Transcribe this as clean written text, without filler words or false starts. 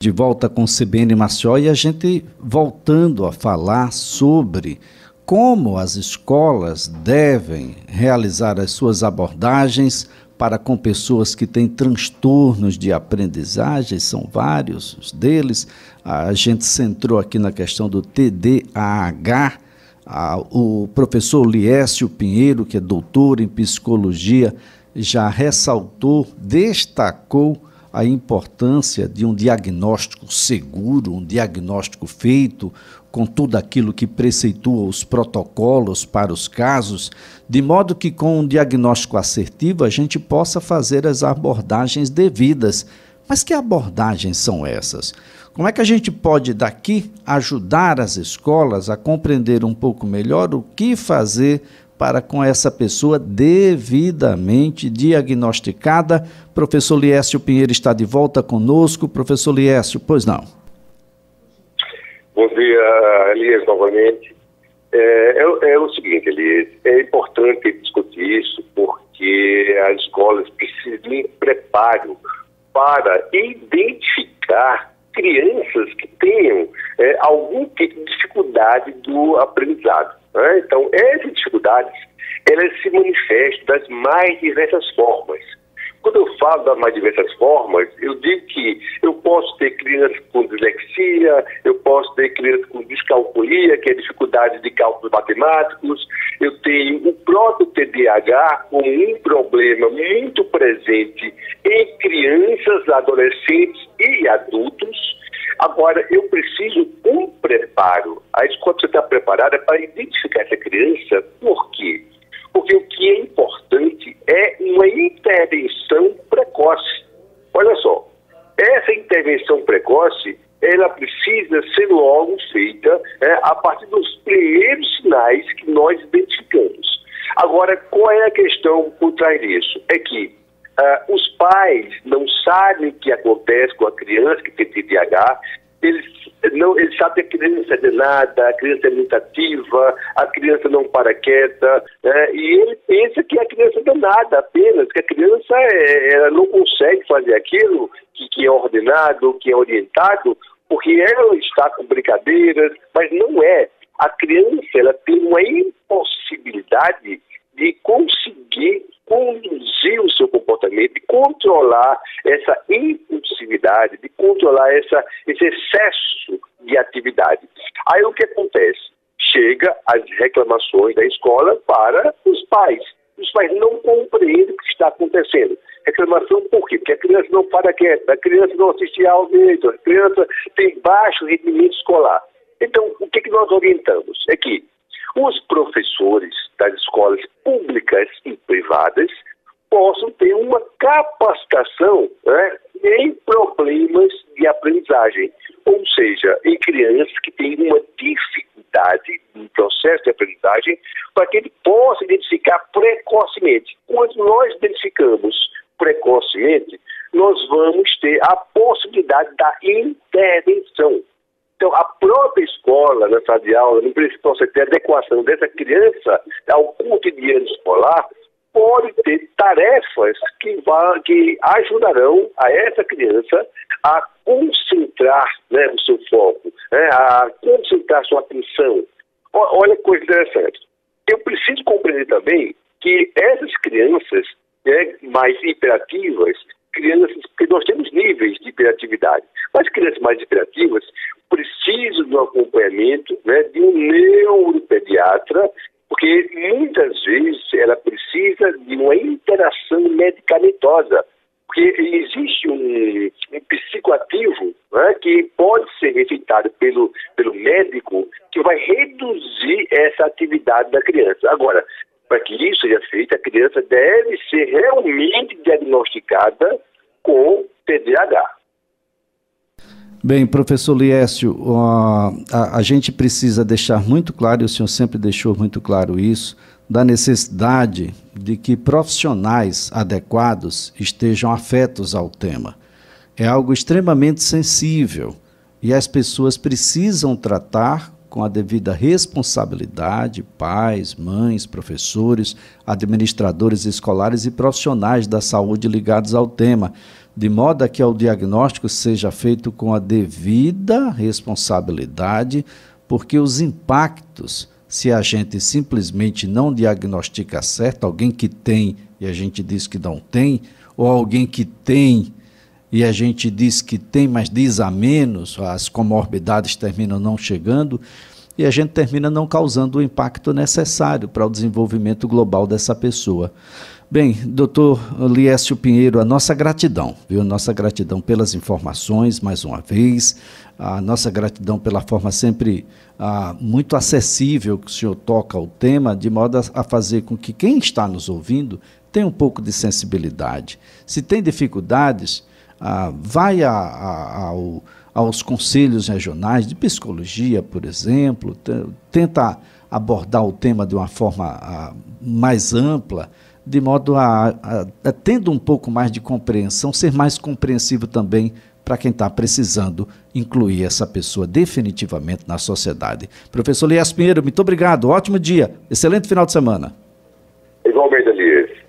De volta com CBN Maceió e a gente voltando a falar sobre como as escolas devem realizar as suas abordagens para com pessoas que têm transtornos de aprendizagem, são vários deles. A gente centrou aqui na questão do TDAH. O professor Liésio Pinheiro, que é doutor em psicologia, já ressaltou, destacou a importância de um diagnóstico seguro, um diagnóstico feito com tudo aquilo que preceitua os protocolos para os casos, de modo que com um diagnóstico assertivo a gente possa fazer as abordagens devidas. Mas que abordagens são essas? Como é que a gente pode daqui ajudar as escolas a compreender um pouco melhor o que fazer para com essa pessoa devidamente diagnosticada? Professor Liésio Pinheiro está de volta conosco. Professor Liésio, pois não. Bom dia, Elias, novamente. É o seguinte, Elias, é importante discutir isso porque as escolas precisam de preparo para identificar crianças que tenham algum tipo de dificuldade do aprendizado. Né? Então, essas dificuldades, elas se manifestam das mais diversas formas. Quando eu falo das mais diversas formas, eu digo que eu posso ter crianças com dislexia, eu posso ter crianças com descalculia, que é dificuldade de cálculos matemáticos, eu tenho o próprio TDAH como um problema muito presente em crianças, adolescentes e adultos. Agora, eu preciso de um preparo. A escola precisa estar preparada para identificar essa criança. Por quê? Porque o que é importante é uma intervenção precoce. Olha só, essa intervenção precoce, ela precisa ser logo feita a partir dos primeiros sinais que nós identificamos. Agora, qual é a questão por trás disso? É que os pais não sabem o que acontece com a criança que tem TDAH. Eles sabem que a criança é danada, a criança é muito ativa, a criança não para quieta, e ele pensa que a criança é danada apenas, que a criança ela não consegue fazer aquilo que é ordenado, que é orientado, porque ela está com brincadeiras, mas não é. A criança ela tem uma impossibilidade de conseguir conduzir o seu comportamento, de controlar essa impulsividade, de controlar esse excesso de atividade. Aí o que acontece? Chega as reclamações da escola para os pais. Os pais não compreendem o que está acontecendo. Reclamação por quê? Porque a criança não para quieta, a criança não assiste aula direito, a criança tem baixo rendimento escolar. Então, o que nós orientamos? É que os professores das escolas públicas e privadas possam ter uma capacitação em problemas de aprendizagem, ou seja, em crianças que têm uma dificuldade no processo de aprendizagem, para que ele possa identificar precocemente. Quando nós identificamos precocemente, nós vamos ter a possibilidade da intervenção. Então, a própria escola, na sala de aula, no processo de adequação dessa criança ao cotidiano escolar, pode ter tarefas que ajudarão a essa criança a concentrar o seu foco, a concentrar sua atenção. Olha que coisa interessante. Eu preciso compreender também que essas crianças mais hiperativas, porque nós temos níveis de hiperatividade, mas crianças mais hiperativas precisam do acompanhamento de um neuropediatra, porque muitas vezes ela precisa de uma interação medicamentosa, porque existe um psicoativo que pode ser receitado pelo médico, que vai reduzir essa atividade da criança. Agora, para que isso seja feito, a criança deve ser realmente diagnosticada com TDAH. Bem, professor Liésio, a gente precisa deixar muito claro, e o senhor sempre deixou muito claro isso, da necessidade de que profissionais adequados estejam afetos ao tema. É algo extremamente sensível e as pessoas precisam tratar com a devida responsabilidade, pais, mães, professores, administradores escolares e profissionais da saúde ligados ao tema. de modo a que o diagnóstico seja feito com a devida responsabilidade, porque os impactos, se a gente simplesmente não diagnostica certo, alguém que tem e a gente diz que não tem, ou alguém que tem e a gente diz que tem, mas diz a menos, as comorbidades terminam não chegando, e a gente termina não causando o impacto necessário para o desenvolvimento global dessa pessoa. Bem, doutor Liésio Pinheiro, a nossa gratidão, viu? Nossa gratidão pelas informações, mais uma vez, a nossa gratidão pela forma sempre muito acessível que o senhor toca o tema, de modo a fazer com que quem está nos ouvindo tenha um pouco de sensibilidade. Se tem dificuldades, vai aos conselhos regionais de psicologia, por exemplo, tenta abordar o tema de uma forma mais ampla, de modo tendo um pouco mais de compreensão, ser mais compreensivo também para quem está precisando incluir essa pessoa definitivamente na sociedade. Professor Liésio Pinheiro, muito obrigado, ótimo dia, excelente final de semana. Igualmente, Elias.